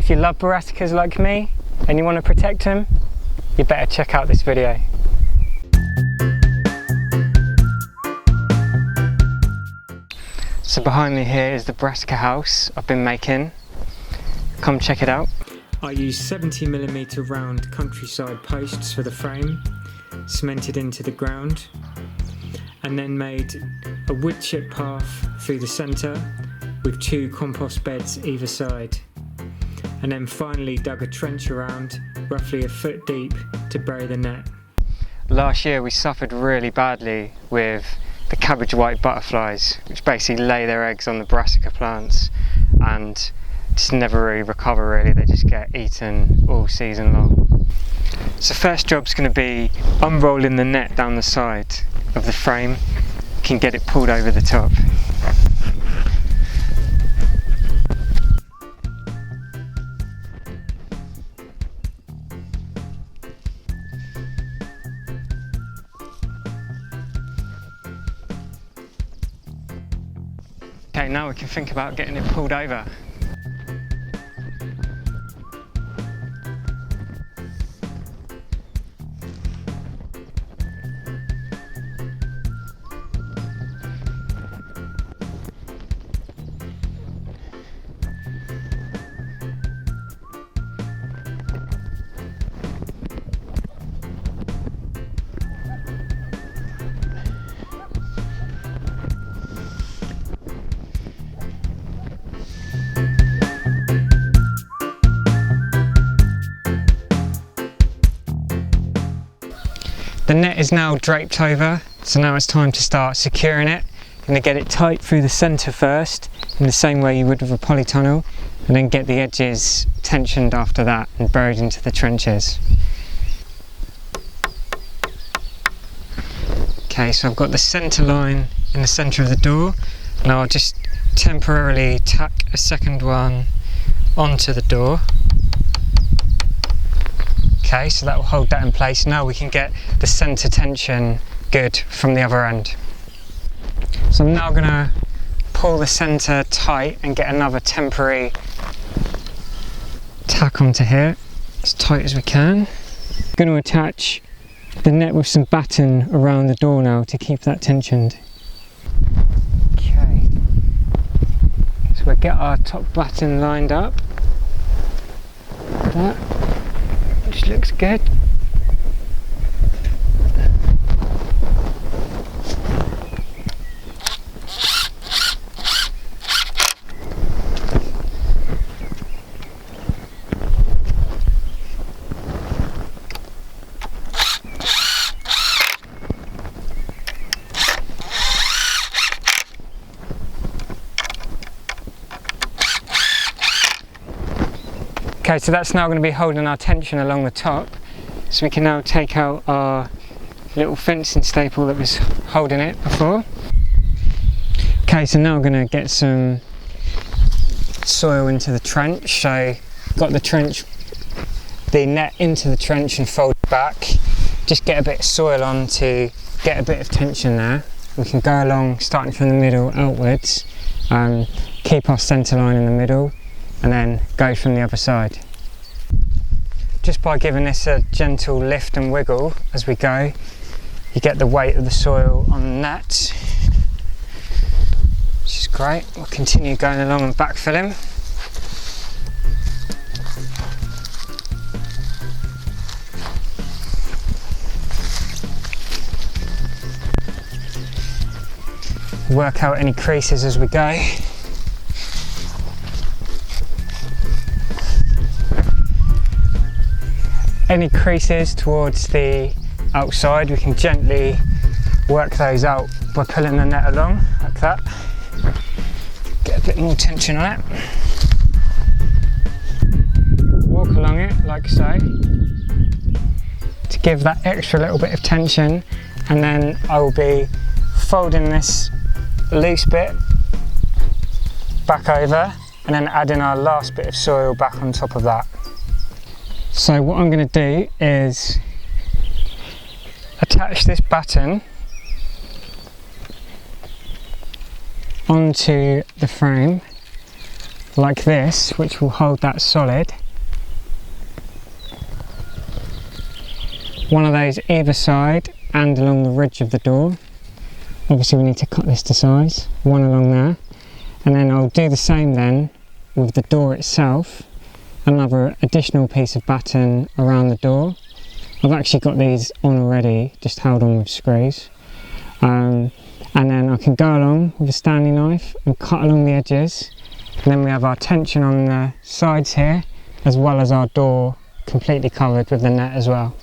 If you love brassicas like me and you want to protect them, you better check out this video. So behind me here is the brassica house I've been making. Come check it out. I used 70mm round countryside posts for the frame, cemented into the ground, and then made a wood chip path through the centre with 2 compost beds either side, and then finally dug a trench around roughly a foot deep to bury the net. Last year we suffered really badly with the cabbage white butterflies, which basically lay their eggs on the brassica plants and just never really recover really, they just get eaten all season long. So first job's going to be unrolling the net down the side of the frame, can get it pulled over the top. Okay, now we can think about getting it pulled over. The net is now draped over, so now it's time to start securing it. I'm going to get it tight through the centre first, in the same way you would with a polytunnel, and then get the edges tensioned after that and buried into the trenches. Okay, so I've got the centre line in the centre of the door. Now I'll just temporarily tack a second one onto the door. Okay, so that will hold that in place. Now we can get the centre tension good from the other end. So I'm now going to pull the centre tight and get another temporary tack onto here, as tight as we can. I'm going to attach the net with some batten around the door now to keep that tensioned. Okay, so we'll get our top batten lined up. Like that. Which looks good. Okay, so that's now going to be holding our tension along the top, so we can now take out our little fencing staple that was holding it before. Okay, so now I'm going to get some soil into the trench. So got the net into the trench and fold it back. Just get a bit of soil on to get a bit of tension there. We can go along starting from the middle outwards, keep our centre line in the middle, and then go from the other side. Just by giving this a gentle lift and wiggle as we go, you get the weight of the soil on the net, which is great. We'll continue going along and backfilling. Work out any creases as we go. Any creases towards the outside, we can gently work those out by pulling the net along like that. Get a bit more tension on it. Walk along it like so to give that extra little bit of tension, and then I will be folding this loose bit back over and then adding our last bit of soil back on top of that. So what I'm going to do is attach this batten onto the frame like this, which will hold that solid. One of those either side and along the ridge of the door. Obviously we need to cut this to size, one along there. And then I'll do the same then with the door itself. Another additional piece of batten around the door. I've actually got these on already, just held on with screws. And then I can go along with a Stanley knife and cut along the edges. And then we have our tension on the sides here, as well as our door completely covered with the net as well.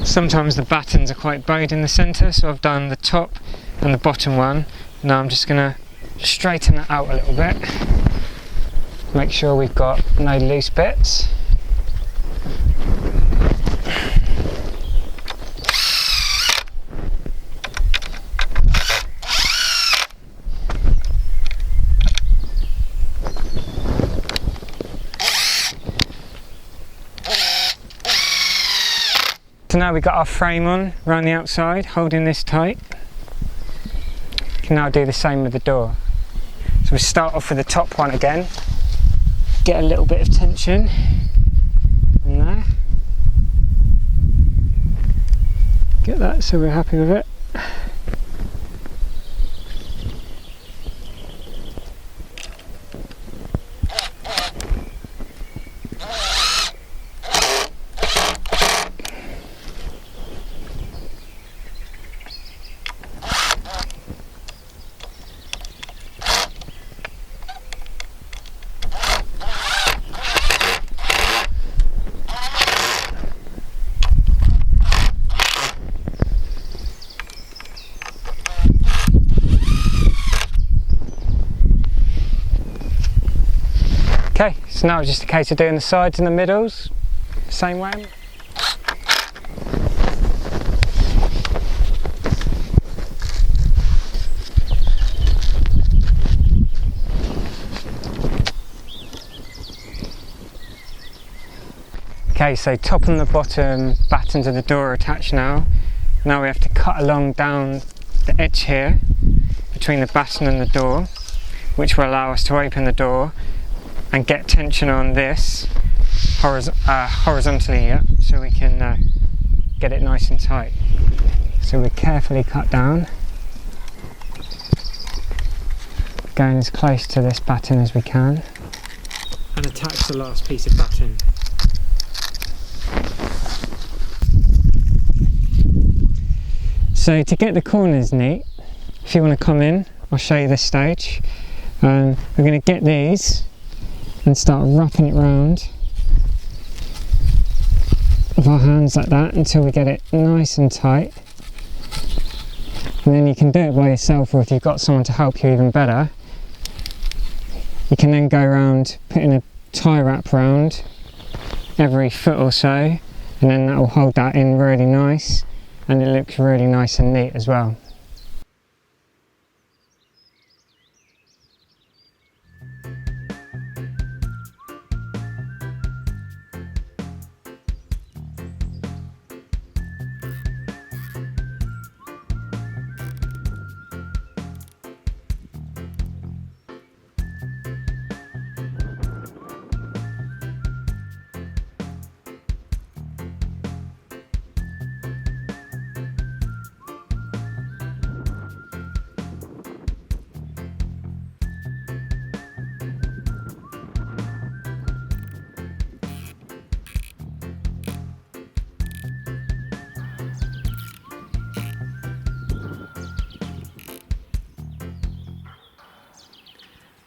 Sometimes the battens are quite bowed in the centre, so I've done the top and the bottom one. Now I'm just going to straighten that out a little bit. Make sure we've got no loose bits. So now we've got our frame on around the outside, holding this tight. Can now do the same with the door. So we start off with the top one again. Get a little bit of tension in there. Get that so we're happy with it. Okay, so now it's just a case of doing the sides and the middles, same way. Okay, so top and the bottom battens of the door are attached now. Now we have to cut along down the edge here, between the batten and the door, which will allow us to open the door and get tension on this horizontally here, so we can get it nice and tight. So we carefully cut down, going as close to this batten as we can, and attach the last piece of batten. So to get the corners neat, if you want to come in, I'll show you this stage. We're going to get these and start wrapping it round with our hands like that until we get it nice and tight. And then you can do it by yourself, or if you've got someone to help you, even better. You can then go around putting a tie wrap round every foot or so, and then that will hold that in really nice, and it looks really nice and neat as well.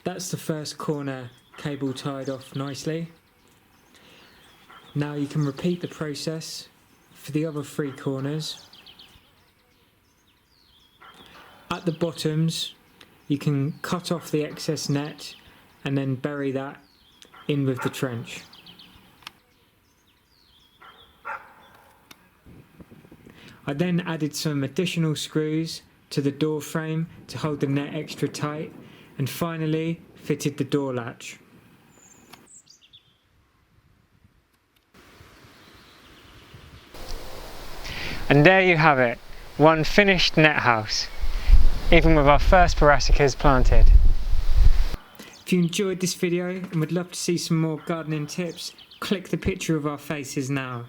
That's the first corner cable tied off nicely. Now you can repeat the process for the other three corners. At the bottoms you can cut off the excess net and then bury that in with the trench. I then added some additional screws to the door frame to hold the net extra tight, and finally fitted the door latch. And there you have it, one finished net house, even with our first brassicas planted. If you enjoyed this video and would love to see some more gardening tips, click the picture of our faces now.